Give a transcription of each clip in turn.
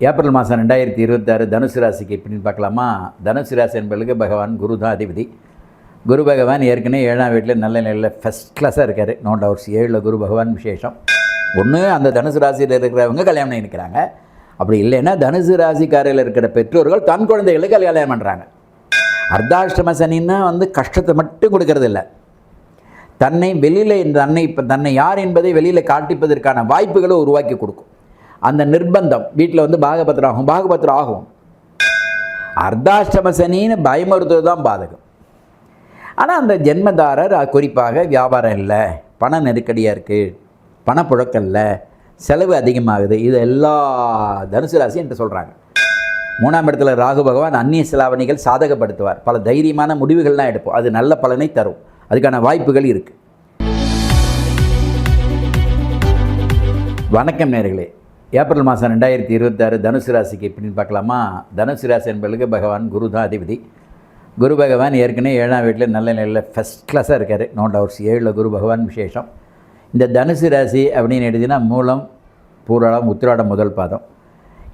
April மாதம் 2026 தனுசு ராசிக்கு எப்படின்னு பார்க்கலாமா. தனுசு ராசி என்பவர்களுக்கு பகவான் குரு தான் அதிபதி. குரு பகவான் ஏற்கனவே 7ஆம் வீட்டில் நல்ல நிலையில் ஃபஸ்ட் கிளாஸாக இருக்கார். No doubts. 7ல் குரு பகவான் விசேஷம். ஒன்று அந்த தனுசு ராசியில் இருக்கிறவங்க கல்யாணம் பண்ணிக்கிறாங்க. அப்படி இல்லைன்னா தனுசு ராசிக்காரில் இருக்கிற பெற்றோர்கள் தன் குழந்தைகளுக்கு கல்யாணம் பண்ணுறாங்க. அர்த்தாஷ்டம சனின்னா கஷ்டத்தை மட்டும் கொடுக்கறது இல்லை, தன்னை வெளியில் தன்னை யார் என்பதை வெளியில் காட்டிப்பதற்கான வாய்ப்புகளை உருவாக்கி கொடுக்கும். அந்த நிர்பந்தம் வீட்டில் பாகபத்திரம் ஆகும். அர்த்தாஷ்டம சனின்னு பயமறுத்துவது தான் பாதகம். ஆனால் அந்த ஜென்மதாரர் குறிப்பாக வியாபாரம் இல்லை, பண நெருக்கடியாக இருக்குது, பணப்புழக்கம் இல்லை, செலவு அதிகமாகுது, இது எல்லா தனுசு ராசி என்று சொல்கிறாங்க. 3ஆம் இடத்துல ராகு பகவான் அந்நிய செலாவணிகள் சாதகப்படுத்துவார். பல தைரியமான முடிவுகள்லாம் எடுப்போம். அது நல்ல பலனை தரும். அதுக்கான வாய்ப்புகள் இருக்குது. வணக்கம் நேயர்களே. ஏப்ரல் மாதம் 2026 தனுசு ராசிக்கு எப்படின்னு பார்க்கலாமா. தனுசு ராசி என்பவர்களுக்கு பகவான் குரு தான் அதிபதி. குரு பகவான் ஏற்கனவே 7ஆம் வீட்டில் நல்ல நிலையில் ஃபஸ்ட் கிளாஸாக இருக்கார். No doubts. 7ல் குரு பகவான் விசேஷம். இந்த தனுசு ராசி அப்படின்னு எடுத்திங்கன்னா மூலம், பூராடம், உத்திராடம் முதல் பாதம்.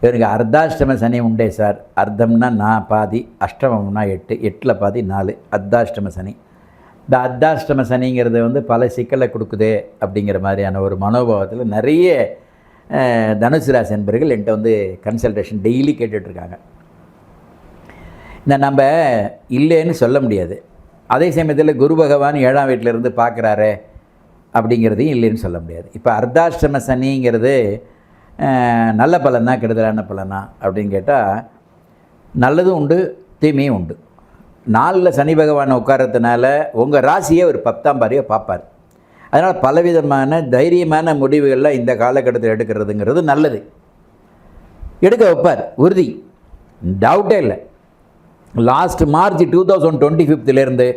இவருக்கு அர்த்தாஷ்டம சனி உண்டே சார். அர்த்தம்னா பாதி, அஷ்டமம்னா 8, 8ல் பாதி 4, அர்த்தாஷ்டம சனி. இந்த அர்த்தாஷ்டம சனிங்கிறது பல சிக்கலை கொடுக்குதே அப்படிங்கிற மாதிரியான ஒரு மனோபாவத்தில் நிறைய தனுசு ராசி என்பவர்கள் என்கிட்ட கன்சல்டேஷன் டெய்லி கேட்டுட்ருக்காங்க. நம்ம இல்லைன்னு சொல்ல முடியாது. அதே சமயத்தில் குரு பகவான் 7ஆம் வீட்டிலேருந்து பார்க்குறாரு அப்படிங்கிறதையும் இல்லைன்னு சொல்ல முடியாது. இப்போ அர்த்தாஷ்டம சனிங்கிறது நல்ல பலனா கெடுதலான பலனா அப்படின்னு கேட்டால் நல்லதும் உண்டு, தீமையும் உண்டு. 4ல் சனி பகவான் உட்காரத்தினால உங்கள் ராசியை ஒரு 10ஆம் பாரியை பார்ப்பார். அதனால் பலவிதமான தைரியமான முடிவுகள்லாம் இந்த காலகட்டத்தில் எடுக்கிறதுங்கிறது நல்லது. எடுக்க வைப்பார், உறுதி, டவுட்டே இல்லை. லாஸ்ட் மார்ச் 2025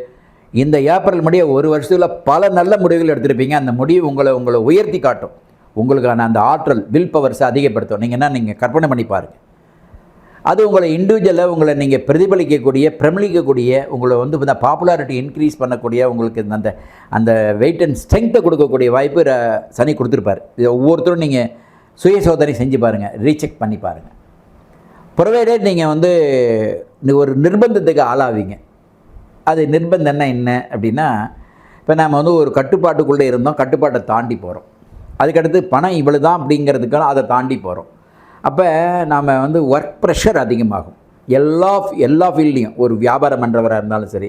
இந்த ஏப்ரல் முடிய ஒரு வருஷத்தில் பல நல்ல முடிவுகள் எடுத்திருப்பீங்க. அந்த முடிவு உங்களை உயர்த்தி காட்டும். உங்களுக்கான அந்த ஆற்றல், வில் பவர்ஸை அதிகப்படுத்தும். நீங்கள் கற்பனை பண்ணி பாருங்கள். அது உங்களை இண்டிவிஜுவலாக உங்களை நீங்கள் பிரமிளிக்கக்கூடிய உங்களை இந்த பாப்புலாரிட்டி இன்க்ரீஸ் பண்ணக்கூடிய உங்களுக்கு அந்த வெயிட் அண்ட் ஸ்ட்ரென்த்தை கொடுக்கக்கூடிய வாய்ப்பு சனி கொடுத்துருப்பார். இதை ஒவ்வொருத்தரும் நீங்கள் சுய சோதனை செஞ்சு பாருங்கள், ரீசெக் பண்ணி பாருங்கள். ப்ரொவைடட் நீங்கள் ஒரு நிர்பந்தத்துக்கு ஆளாவீங்க. அது நிர்பந்தம்னா என்ன அப்படின்னா, இப்போ நாம் ஒரு கட்டுப்பாட்டுக்குள்ளே இருந்தோம், கட்டுப்பாட்டை தாண்டி போகிறோம். அதுக்கடுத்து பணம் இவ்வளோ தான் அப்படிங்கிறதுக்கான அதை தாண்டி போகிறோம். அப்போ நாம் ஒர்க் ப்ரெஷர் அதிகமாகும். எல்லா ஃபீல்ட்லேயும். ஒரு வியாபாரம் பண்ணுறவராக இருந்தாலும் சரி,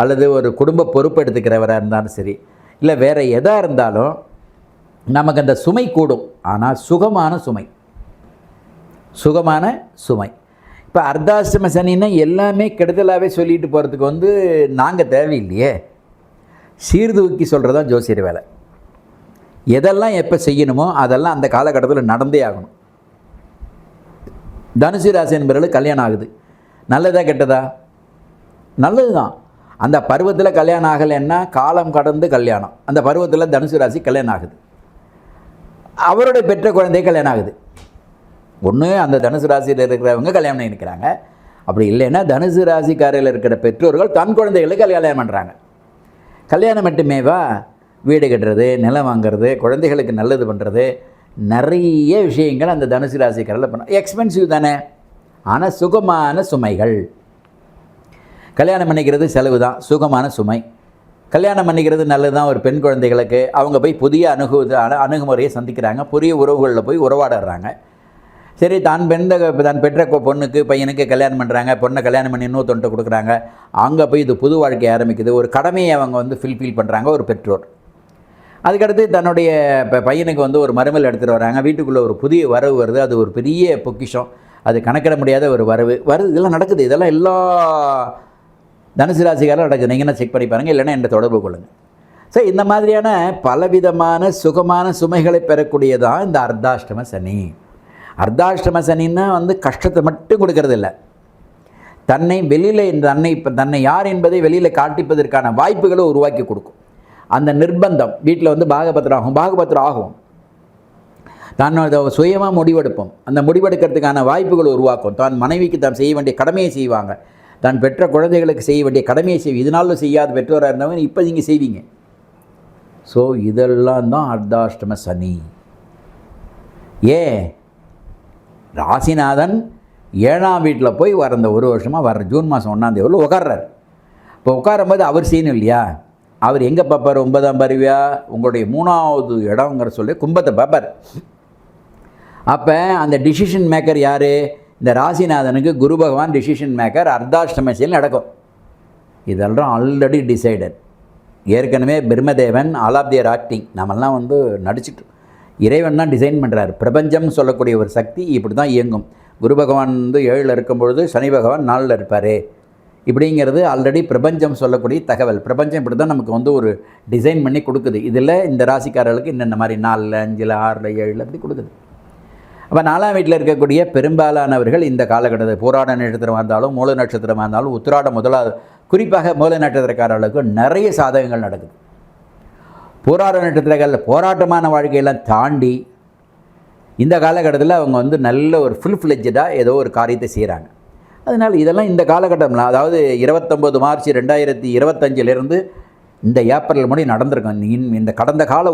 அல்லது ஒரு குடும்ப பொறுப்பு எடுத்துக்கிறவராக இருந்தாலும் சரி, இல்லை வேறு எதாக இருந்தாலும் நமக்கு அந்த சுமை கூடும். ஆனால் சுகமான சுமை. இப்போ அர்த்தாஷ்டம சனின்னா எல்லாமே கெடுதலாகவே சொல்லிட்டு போகிறதுக்கு நாங்கள் தேவையில்லையே. சீர்தூக்கி சொல்கிறது தான் ஜோசியர் வேலை. எதெல்லாம் எப்போ செய்யணுமோ அதெல்லாம் அந்த காலகட்டத்தில் நடந்தே ஆகணும். தனுசு ராசி என்பவர்களுக்கு கல்யாணம் ஆகுது. நல்லதா கெட்டதா? நல்லது தான். அந்த பருவத்தில் கல்யாணம் ஆகலைன்னா காலம் கடந்து கல்யாணம். அந்த பருவத்தில் தனுசு ராசி கல்யாணம் ஆகுது. அவருடைய பெற்ற குழந்தை கல்யாணம் ஆகுது. ஒன்று அந்த தனுசு ராசியில் இருக்கிறவங்க கல்யாணம் பண்ணிக்கிறாங்க. அப்படி இல்லைன்னா தனுசு ராசிக்காரில் இருக்கிற பெற்றோர்கள் தன் குழந்தைகளுக்கு கல்யாணம் பண்ணுறாங்க. கல்யாணம் மட்டுமேவா? வீடு கட்டுறது, நிலம் வாங்கிறது, குழந்தைகளுக்கு நல்லது பண்ணுறது, நிறைய விஷயங்கள் அந்த தனுசு ராசிக்காரில் பண்ண. எக்ஸ்பென்சிவ் தானே, ஆனால் சுகமான சுமைகள். கல்யாணம் பண்ணிக்கிறது செலவு தான், சுகமான சுமை. கல்யாணம் பண்ணிக்கிறது நல்லது தான். ஒரு பெண் குழந்தைகளுக்கு அவங்க போய் புதிய அணுகுமுறையை சந்திக்கிறாங்க, புதிய உறவுகளில் போய் உறவாடுறாங்க. சரி, தான் பெற்ற பொண்ணுக்கு பையனுக்கு கல்யாணம் பண்ணுறாங்க. பொண்ணை கல்யாணம் பண்ணி இன்னொருத்தொன்ட்ட கொடுக்குறாங்க. அங்கே போய் இது புது வாழ்க்கை ஆரம்பிக்குது. ஒரு கடமையை அவங்க ஃபில்ஃபில் பண்ணுறாங்க ஒரு பெற்றோர். அதுக்கடுத்து தன்னுடைய பையனுக்கு ஒரு மருமகள் எடுத்துகிட்டு வராங்க. வீட்டுக்குள்ளே ஒரு புதிய வரவு வருது. அது ஒரு பெரிய பொக்கிஷம், அது கணக்கிட முடியாத ஒரு வரவு வருது. இதெல்லாம் நடக்குது. இதெல்லாம் எல்லா தனுசு ராசிக்காரும் நடக்குது. நீங்கள் என்ன செக் பண்ணி பாருங்கள், இல்லைன்னா என்னை தொடர்பு கொள்ளுங்கள். ஸோ இந்த மாதிரியான பலவிதமான சுகமான சுமைகளை பெறக்கூடியதான் இந்த அர்த்தாஷ்டம சனி. அர்த்தாஷ்டம சனின்னா கஷ்டத்தை மட்டும் கொடுக்கறது இல்லை, தன்னை வெளியில் தன்னை யார் என்பதை வெளியில் காட்டிப்பதற்கான வாய்ப்புகளை உருவாக்கி கொடுக்கும். அந்த நிர்பந்தம் வீட்டில் பாகபத்திரம் ஆகும். தன்னோட சுயமாக முடிவெடுப்போம். அந்த முடிவெடுக்கிறதுக்கான வாய்ப்புகள் உருவாக்கும். தான் மனைவிக்கு தான் செய்ய வேண்டிய கடமையை செய்வாங்க. தான் பெற்ற குழந்தைகளுக்கு செய்ய வேண்டிய கடமையை செய்வீங்க. இதனாலும் செய்யாத பெற்றோராக இருந்தவங்க இப்போ நீங்கள் செய்வீங்க. ஸோ இதெல்லாம் தான் அர்த்தாஷ்டம சனி. ஏன் ராசிநாதன் 7ஆம் வீட்டில் போய் வர இந்த ஒரு வருஷமாக வர்ற ஜூன் மாதம் 1ஆம் தேதியில் உட்கார்றாரு. இப்போ உட்காரும்போது அவர் செய்யணும் இல்லையா? அவர் எங்கே பார்ப்பார்? 9ஆம் பார்வையா உங்களுடைய 3வது இடங்கிற சொல்லி கும்பத்தை பார்ப்பார். அப்போ அந்த டிசிஷன் மேக்கர் யார்? இந்த ராசிநாதனுக்கு குரு பகவான் டிசிஷன் மேக்கர். அர்த்தாஷ்டம செயல் நடக்கும். இதெல்லாம் ஆல்ரெடி டிசைடட். ஏற்கனவே Brahmadevan all of their acting நம்மெல்லாம் நடிச்சிட்டு இறைவன் தான் டிசைன் பண்ணுறாரு. பிரபஞ்சம் சொல்லக்கூடிய ஒரு சக்தி இப்படி தான் இயங்கும். குரு பகவான் 7ல் இருக்கும்பொழுது சனி பகவான் 4ல் இருப்பார். இப்படிங்கிறது ஆல்ரெடி பிரபஞ்சம் சொல்லக்கூடிய தகவல். பிரபஞ்சம் இப்படி தான் நமக்கு ஒரு டிசைன் பண்ணி கொடுக்குது. இதில் இந்த ராசிக்காரர்களுக்கு இன்னென்ன மாதிரி 4, 5, 6, 7 அப்படி கொடுக்குது. அப்போ 4ஆம் வீட்டில் இருக்கக்கூடிய பெரும்பாலானவர்கள் இந்த காலகட்டத்தில் போராட நட்சத்திரமாக இருந்தாலும் மூல நட்சத்திரமாக இருந்தாலும் உத்திராட முதலாவது குறிப்பாக மூல நட்சத்திரக்காரர்களுக்கு நிறைய சாதகங்கள் நடக்குது. போராட நட்சத்திரங்கள் போராட்டமான வாழ்க்கையெல்லாம் தாண்டி இந்த காலகட்டத்தில் அவங்க நல்ல ஒரு ஃபுல் ஃப்ளெட்ஜாக ஏதோ ஒரு காரியத்தை செய்கிறாங்க. அதனால் இதெல்லாம் இந்த காலகட்டம்லாம் அதாவது 29 மார்ச் 2025 இந்த ஏப்ரல் முடி நடந்திருக்கும். இந்த கடந்த கால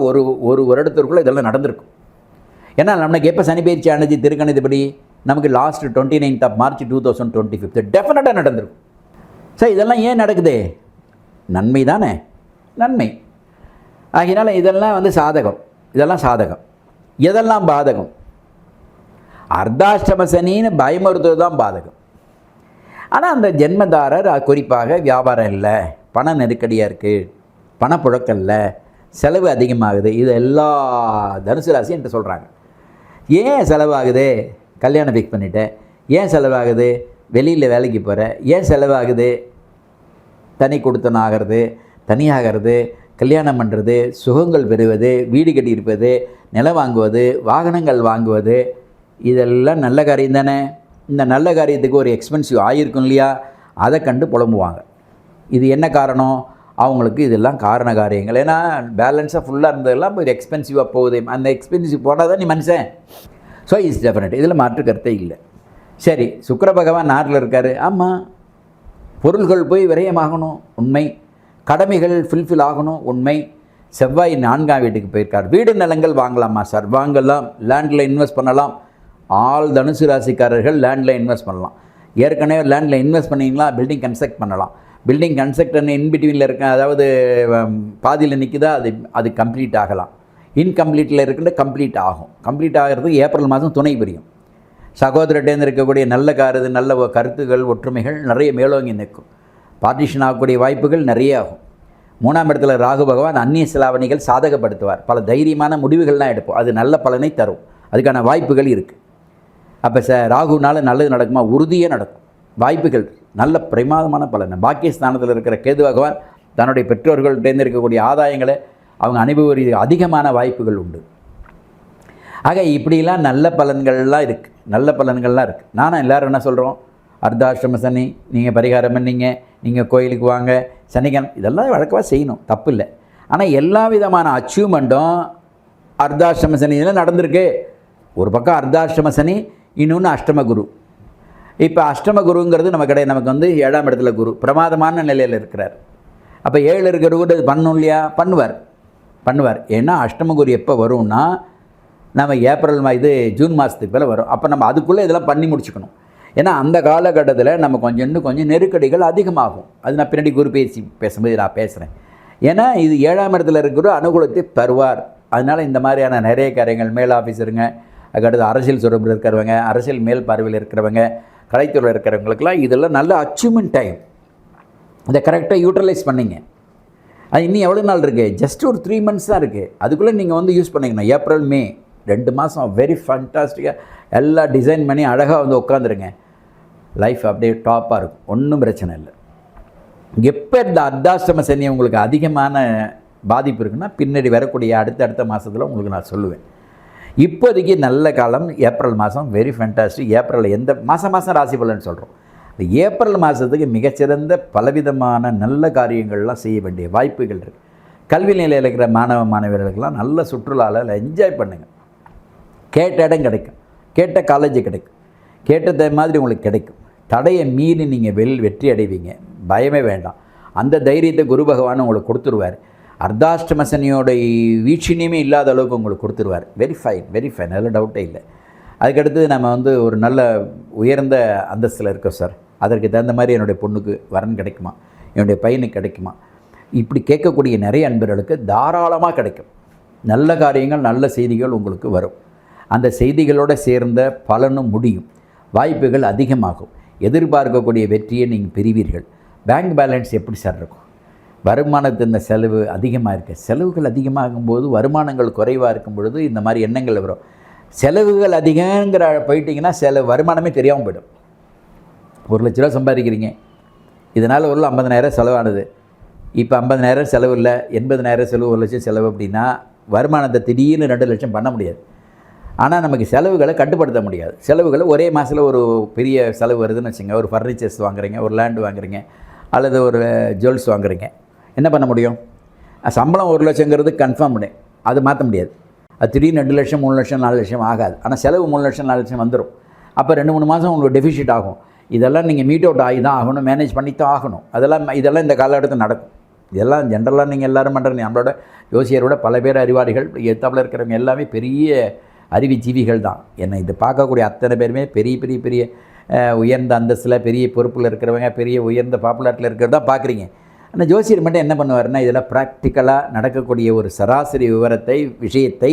ஒரு வருடத்திற்குள்ளே இதெல்லாம் நடந்திருக்கும். ஏன்னா நமக்கு எப்போ சனி பயிற்சி ஆனது திருக்கணிதப்படி நமக்கு லாஸ்ட் 29th of March 2025 டெஃபினட்டாக நடந்திருக்கும். சார் இதெல்லாம் ஏன் நடக்குது? நன்மை தானே, நன்மை. ஆகினால இதெல்லாம் சாதகம். இதெல்லாம் சாதகம். எதெல்லாம் பாதகம்? அர்த்தாஷ்டம சனின்னு பயமுறுத்துவது தான் பாதகம். ஆனால் அந்த ஜென்மதாரர் குறிப்பாக வியாபாரம் இல்லை, பண நெருக்கடியாக இருக்குது, பணப்புழக்கம் இல்லை, செலவு அதிகமாகுது. இது எல்லா தனுசு ராசி என்று சொல்கிறாங்க. ஏன் செலவாகுது? கல்யாணம் ஃபிக்ஸ் பண்ணிட்டேன். ஏன் செலவாகுது? வெளியில் வேலைக்கு போகிறேன். ஏன் செலவாகுது? தனி கொடுத்தன ஆகிறது, தனியாகிறது, கல்யாணம் பண்ணுறது, சுகங்கள் பெறுவது, வீடு கட்டியிருப்பது, நிலம் வாங்குவது, வாகனங்கள் வாங்குவது, இதெல்லாம் நல்ல காரியம் தானே. இந்த நல்ல காரியத்துக்கு ஒரு எக்ஸ்பென்சிவ் ஆகிருக்கும் இல்லையா? அதை கண்டு புலம்புவாங்க. இது என்ன காரணம்? அவங்களுக்கு இதெல்லாம் காரண காரியங்கள். ஏன்னா பேலன்ஸாக ஃபுல்லாக இருந்ததெல்லாம் இப்போ எக்ஸ்பென்சிவாக போகுது. அந்த எக்ஸ்பென்சிவ் போனால் தான் நீ மனுஷன். So it's definite. இதில் மாற்று கருத்தே இல்லை. சரி, சுக்கிர பகவான் 6ல் இருக்கார். ஆமாம், பொருள்கள் போய் விரயமாகணும், உண்மை. கடமைகள் ஃபுல்ஃபில் ஆகணும், உண்மை. செவ்வாய் 4ஆம் வீட்டுக்கு போயிருக்கார். வீடு நிலங்கள் வாங்கலாமா சார்? வாங்கலாம். லேண்டில் இன்வெஸ்ட் பண்ணலாம். ஆல் தனுசு ராசிக்காரர்கள் லேண்டில் இன்வெஸ்ட் பண்ணலாம். ஏற்கனவே லேண்டில் இன்வெஸ்ட் பண்ணிங்களா, பில்டிங் கன்ஸ்ட்ரக்ட் பண்ணலாம். பில்டிங் கன்ஸ்ட்ரக்ட் இன்பிட்வீனில் இருக்க, அதாவது பாதியில் நிற்குதா, அது கம்ப்ளீட் ஆகலாம். இன்கம்ப்ளீட்டில் இருக்கின்ற கம்ப்ளீட் ஆகும். கம்ப்ளீட் ஆகிறதுக்கு ஏப்ரல் மாதம் துணை புரியும். சகோதரர்கிட்டேருந்து இருக்கக்கூடிய நல்ல நல்ல கருத்துகள், ஒற்றுமைகள் நிறைய மேலோங்கி நிற்கும். பார்ட்டிஷன் ஆகக்கூடிய வாய்ப்புகள் நிறைய ஆகும். 3ஆம் இடத்துல ராகு பகவான் அந்நிய செலாவணிகள் சாதகப்படுத்துவார். பல தைரியமான முடிவுகள்லாம் எடுப்போம். அது நல்ல பலனை தரும். அதுக்கான வாய்ப்புகள் இருக்குது. அப்போ ராகுனால நல்லது நடக்குமா? உறுதியாக நடக்கும். வாய்ப்புகள் நல்ல பிரமாதமான பலன். பாக்கியஸ்தானத்தில் இருக்கிற கேது பகவான் தன்னுடைய பெற்றோர்கள்டேருந்து இருக்கக்கூடிய ஆதாயங்களை அவங்க அனுபவிக்க அதிகமான வாய்ப்புகள் உண்டு. ஆக இப்படிலாம் நல்ல பலன்கள்லாம் இருக்குது. நல்ல பலன்கள்லாம் இருக்குது. நானும் எல்லோரும் என்ன சொல்கிறோம்? அர்த்தாஷ்டம சனி நீங்கள் பரிகாரம் பண்ணிங்க, நீங்கள் கோயிலுக்கு வாங்க, சனிக்கிழமை இதெல்லாம் வழக்கமாக செய்யணும், தப்பு இல்லை. ஆனால் எல்லா விதமான அச்சீவ்மெண்ட்டும் அர்த்தாஷ்டம சனியில் நடந்திருக்கு. ஒரு பக்கம் அர்த்தாஷ்டம சனி, இன்னொன்று அஷ்டம குரு. இப்போ அஷ்டம குருங்கிறது நமக்கு 7ஆம் இடத்துல குரு பிரமாதமான நிலையில் இருக்கிறார். அப்போ 7 இருக்கிற குரு அது பண்ணணும் இல்லையா? பண்ணுவார். ஏன்னா அஷ்டம குரு எப்போ வரும்னா நம்ம ஏப்ரல் ஜூன் மாதத்துக்கு மேலே வரும். அப்போ நம்ம அதுக்குள்ளே இதெல்லாம் பண்ணி முடிச்சுக்கணும். ஏன்னா அந்த காலகட்டத்தில் நம்ம கொஞ்சம் நெருக்கடிகள் அதிகமாகும். அது நான் பின்னாடி குரு பேசும்போது நான் பேசுகிறேன். ஏன்னா இது 7ஆம் இடத்துல இருக்கிற அனுகூலத்தை தருவார். அதனால் இந்த மாதிரியான நிறைய காரியங்கள், மேல் ஆஃபீஸருங்க, அதுக்கடுத்து அரசியல் தொடர்பில் இருக்கிறவங்க, அரசியல் மேல் பார்வையில் இருக்கிறவங்க, கலைத்துறையில் இருக்கிறவங்களுக்கெல்லாம் இதெல்லாம் நல்ல அச்சீவ்மெண்ட் டைம். இதை கரெக்டாக யூட்டிலைஸ் பண்ணிங்க. அது இன்னும் எவ்வளோ நாள் இருக்குது? ஜஸ்ட் ஒரு 3 months தான் இருக்குது. அதுக்குள்ளே நீங்கள் யூஸ் பண்ணிக்கணும். ஏப்ரல் மே 2 மாதம் வெரி ஃபண்டாஸ்டிக்காக எல்லாம் டிசைன் பண்ணி அழகாக உட்காந்துருங்க. லைஃப் அப்படியே டாப்பாக இருக்கும். ஒன்றும் பிரச்சனை இல்லை. எப்போ இந்த அர்த்தாஷ்டம சனி உங்களுக்கு அதிகமான பாதிப்பு இருக்குன்னா பின்னாடி வரக்கூடிய அடுத்த மாதத்தில் உங்களுக்கு நான் சொல்லுவேன். இப்போதைக்கு நல்ல காலம் ஏப்ரல் மாதம், வெரி ஃபேண்டாஸ்டிக். ஏப்ரலில் எந்த மாதம் ராசி பலன்னு சொல்கிறோம். இந்த ஏப்ரல் மாதத்துக்கு மிகச்சிறந்த பலவிதமான நல்ல காரியங்கள்லாம் செய்ய வேண்டிய வாய்ப்புகள் இருக்குது. கல்வி நிலையில் இருக்கிற மாணவர்களுக்கெல்லாம் நல்ல சுற்றுலாவில் என்ஜாய் பண்ணுங்கள். கேட்ட இடம் கிடைக்கும், கேட்ட காலேஜ் கிடைக்கும், கேட்டத மாதிரி உங்களுக்கு கிடைக்கும். தடையை மீறி நீங்கள் வெற்றி அடைவீங்க. பயமே வேண்டாம். அந்த தைரியத்தை குரு பகவான் உங்களுக்கு கொடுத்துருவார். அர்த்தாஷ்டம சனியோட வீழ்ச்சினியுமே இல்லாத அளவுக்கு உங்களுக்கு கொடுத்துருவார். வெரி ஃபைன், அதில் டவுட்டே இல்லை. அதுக்கடுத்து நம்ம வந்து ஒரு நல்ல உயர்ந்த அந்தஸ்தில் இருக்கோம் சார், அதற்கு தகுந்த மாதிரி என்னுடைய பொண்ணுக்கு வரன் கிடைக்குமா, என்னுடைய பையனுக்கு கிடைக்குமா, இப்படி கேட்கக்கூடிய நிறைய அன்பர்களுக்கு தாராளமாக கிடைக்கும். நல்ல காரியங்கள், நல்ல செய்திகள் உங்களுக்கு வரும். அந்த செய்திகளோடு சேர்ந்த பலனும் முடியும், வாய்ப்புகள் அதிகமாகும், எதிர்பார்க்கக்கூடிய வெற்றியை நீங்கள் பெறுவீர்கள். பேங்க் பேலன்ஸ் எப்படி சார் இருக்கும்? வருமானத்தின் செலவு அதிகமாக இருக்குது. செலவுகள் அதிகமாகும்போது வருமானங்கள் குறைவாக இருக்கும் பொழுது இந்த மாதிரி எண்ணங்கள் வரும். செலவுகள் அதிகங்கிற போயிட்டிங்கன்னா வருமானமே தெரியாமல் போய்டும். 1 லட்ச ரூபா சம்பாதிக்கிறீங்க, இதனால் ஒரு 50,000 செலவானது. இப்போ 50,000 செலவு இல்லை, 80,000 செலவு, 1 லட்சம் செலவு அப்படின்னா வருமானத்தை திடீர்னு 2 லட்சம் பண்ண முடியாது. ஆனால் நமக்கு செலவுகளை கட்டுப்படுத்த முடியாது. செலவுகளை ஒரே மாதத்தில் ஒரு பெரிய செலவு வருதுன்னு வச்சுங்க, ஒரு ஃபர்னிச்சர்ஸ் வாங்குறீங்க, ஒரு லேண்டு வாங்குறீங்க, அல்லது ஒரு ஜுவல்ஸ் வாங்குறீங்க, என்ன பண்ண முடியும்? சம்பளம் 1 லட்சங்கிறது கன்ஃபார்ம் பண்ணு, அது மாற்ற முடியாது. அது திடீர்னு 2 லட்சம் 3 லட்சம் 4 லட்சம் ஆகாது. ஆனால் செலவு 3 லட்சம் 4 லட்சம் வந்துடும். அப்போ 2-3 மாதம் உங்களுக்கு டெஃபிஷிட் ஆகும். இதெல்லாம் நீங்கள் மீட் அவுட் ஆகி தான் ஆகணும், மேனேஜ் பண்ணி தான் ஆகணும். இதெல்லாம் இந்த காலகட்டத்தில் நடக்கும். இதெல்லாம் ஜென்ரலாக நீங்கள் எல்லோரும் பண்ணுறது. நம்மளோட ஜோசியரோட பல பேர் அறிவாளிகள், எத்தாப்பில் இருக்கிறவங்க எல்லாமே பெரிய அறிவுஜீவிகள் தான். என்னை இது பார்க்கக்கூடிய அத்தனை பேருமே பெரிய பெரிய பெரிய உயர்ந்த அந்தஸ்தில் பெரிய பொறுப்பில் இருக்கிறவங்க, பெரிய உயர்ந்த பாப்புலாரிட்டியில் இருக்கிறது தான் பார்க்குறீங்க. ஆனால் ஜோசியர் மட்டும் என்ன பண்ணுவார்னா, இதில் ப்ராக்டிக்கலாக நடக்கக்கூடிய ஒரு சராசரி விஷயத்தை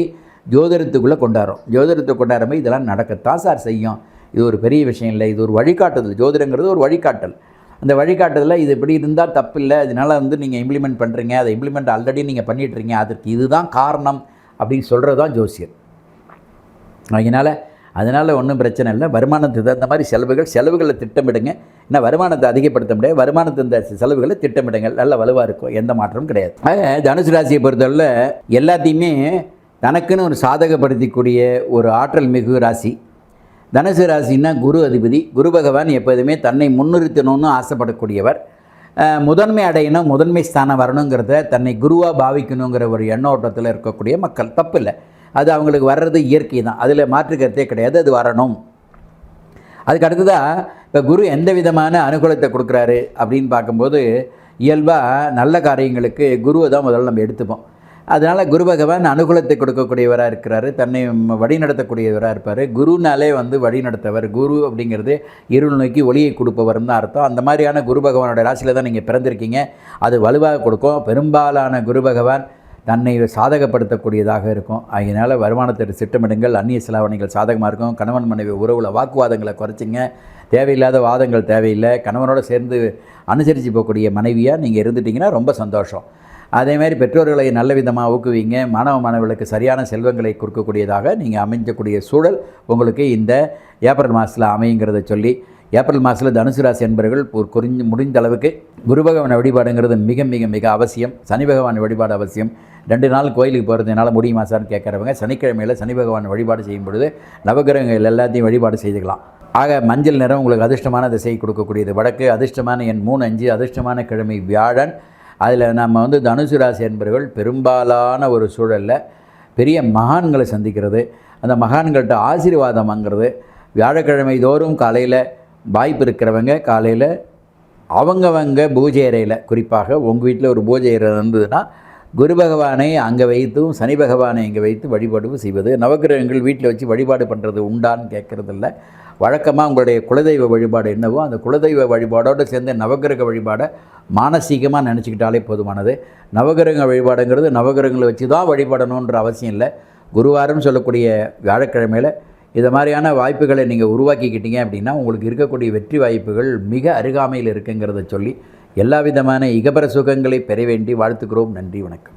ஜோதிடத்துக்குள்ளே கொண்டாடும். ஜோதிடத்தை கொண்டாடும்போது இதெல்லாம் நடக்கத்தான் சார் செய்யும். இது ஒரு பெரிய விஷயம் இல்லை, இது ஒரு வழிகாட்டுதல். ஜோதிடங்கிறது ஒரு வழிகாட்டல். அந்த வழிகாட்டுதலில் இது இப்படி இருந்தால் தப்பில்லை, இதனால் வந்து நீங்கள் இம்ப்ளிமெண்ட் பண்ணுறீங்க, அதை இம்ப்ளிமெண்ட் ஆல்ரெடி நீங்கள் பண்ணிகிட்ருங்க, அதற்கு இதுதான் காரணம் அப்படின்னு சொல்கிறது தான் ஜோசியர். அதனால் ஒன்றும் பிரச்சனை இல்லை. வருமானத்துக்கு தகுந்த மாதிரி செலவுகளை திட்டமிடுங்க. ஏன்னா வருமானத்தை அதிகப்படுத்த முடியாது, வருமானத்தின் செலவுகளை திட்டமிடுங்கள், நல்ல வலுவாக இருக்கும், எந்த மாற்றமும் கிடையாது. தனுசு ராசியை பொறுத்தவரை எல்லாத்தையுமே தனக்குன்னு ஒரு சாதகப்படுத்திக்கூடிய ஒரு ஆற்றல் மிகு ராசி தனுசு ராசின்னா குரு அதிபதி. குரு பகவான் எப்போதுமே தன்னை முன்னிறுத்தணும்னு ஆசைப்படக்கூடியவர். முதன்மை அடையணும், முதன்மை ஸ்தானம் வரணுங்கிறத தன்னை குருவாக பாவிக்கணுங்கிற ஒரு எண்ணோட்டத்தில் இருக்கக்கூடிய மக்கள். தப்பு இல்லை, அது அவங்களுக்கு வர்றது இயற்கை தான், அதில் மாற்றுக்கருத்தே கிடையாது, அது வரணும். அதுக்கு அடுத்ததாக இப்போ குரு எந்த விதமான அனுகூலத்தை கொடுக்குறாரு அப்படின்னு பார்க்கும்போது, இயல்பாக நல்ல காரியங்களுக்கு குருவை தான் முதல்ல நம்ம எடுத்துப்போம். அதனால் குரு பகவான் அனுகூலத்தை கொடுக்கக்கூடியவராக இருக்கிறாரு, தன்னை வழி நடத்தக்கூடியவராக இருப்பார். குருனாலே வந்து வழி நடத்தவர். குரு அப்படிங்கிறது இருள் நோக்கி ஒளியை கொடுப்பவர்னு தான் அர்த்தம். அந்த மாதிரியான குரு பகவானோட ராசியில் தான் நீங்கள் பிறந்திருக்கீங்க. அது வலுவாக கொடுக்கும். பெரும்பாலான குரு பகவான் தன்னை சாதகப்படுத்தக்கூடியதாக இருக்கும். அதனால் வருமானத்தை திட்டமிடுங்கள். அந்நிய செலாவணிகள் சாதகமாக இருக்கும். கணவன் மனைவி உறவில் வாக்குவாதங்களை குறைச்சிங்க. தேவையில்லாத வாதங்கள் தேவையில்லை. கணவனோடு சேர்ந்து அனுசரித்து போகக்கூடிய மனைவியாக நீங்கள் இருந்துட்டிங்கன்னா ரொம்ப சந்தோஷம். அதேமாதிரி பெற்றோர்களை நல்ல விதமாக ஊக்குவிங்க. மாணவர்களுக்கு சரியான செல்வங்களை கொடுக்கக்கூடியதாக நீங்கள் அமைஞ்சக்கூடிய சூழல் உங்களுக்கு இந்த ஏப்ரல் மாதத்தில் அமையுங்கிறத சொல்லி, ஏப்ரல் மாதத்தில் தனுசு ராசி என்பவர்கள் ஒரு முடிந்த அளவுக்கு குரு பகவான் வழிபாடுங்கிறது மிக மிக மிக அவசியம். சனி பகவான் வழிபாடு அவசியம். 2 நாள் கோயிலுக்கு போகிறது என்னால் முடியுமா சார்னு கேட்குறவங்க சனிக்கிழமையில் சனி பகவான் வழிபாடு செய்யும் பொழுது நவகிரகங்கள் எல்லாத்தையும் வழிபாடு செய்துக்கலாம். ஆக மஞ்சள் நிறம் உங்களுக்கு அதிர்ஷ்டமான திசையை கொடுக்கக்கூடியது. வடக்கு அதிர்ஷ்டமான எண் 3, 5. அதிர்ஷ்டமான கிழமை வியாழன். அதில் நம்ம வந்து தனுசு ராசி என்பவர்கள் பெரும்பாலான ஒரு சூழலில் பெரிய மகான்களை சந்திக்கிறது, அந்த மகான்கள்கிட்ட ஆசீர்வாதம் வாங்கிறது. வியாழக்கிழமை தோறும் காலையில் வாய்ப்பு இருக்கிறவங்க காலையில் அவங்கவங்க பூஜை அறையில், குறிப்பாக உங்கள் வீட்டில் ஒரு பூஜை அறை இருந்ததுன்னா குரு பகவானை அங்கே வைத்தும் சனி பகவானை இங்கே வைத்து வழிபாடு செய்வது. நவகிரகங்கள் வீட்டில் வச்சு வழிபாடு பண்ணுறது உண்டான்னு கேட்குறதில்ல. வழக்கமாக உங்களுடைய குலதெய்வ வழிபாடு என்னவோ அந்த குலதெய்வ வழிபாடோடு சேர்ந்து நவகிரக வழிபாடை மானசீகமாக நினச்சிக்கிட்டாலே போதுமானது. நவகிரக வழிபாடுங்கிறது நவகிரகங்களை வச்சு தான் வழிபடணுன்ற அவசியம் இல்லை. குருவாரம் சொல்லக்கூடிய வியாழக்கிழமையில் இது மாதிரியான வாய்ப்புகளை நீங்கள் உருவாக்கிக்கிட்டீங்க அப்படின்னா உங்களுக்கு இருக்கக்கூடிய வெற்றி வாய்ப்புகள் மிக அருகாமையில் இருக்குங்கிறத சொல்லி எல்லா விதமான இகபர சுகங்களை பெற வேண்டி வாழ்த்துக்கிறோம். நன்றி, வணக்கம்.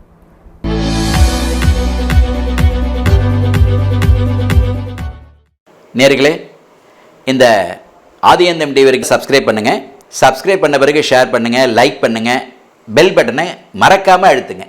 நேயர்களே, இந்த ஆதியந்தம் டிவிக்கு சப்ஸ்கிரைப் பண்ணுங்கள். சப்ஸ்கிரைப் பண்ண பிறகு ஷேர் பண்ணுங்கள், லைக் பண்ணுங்கள், பெல் பட்டனை மறக்காமல் அழுத்துங்க.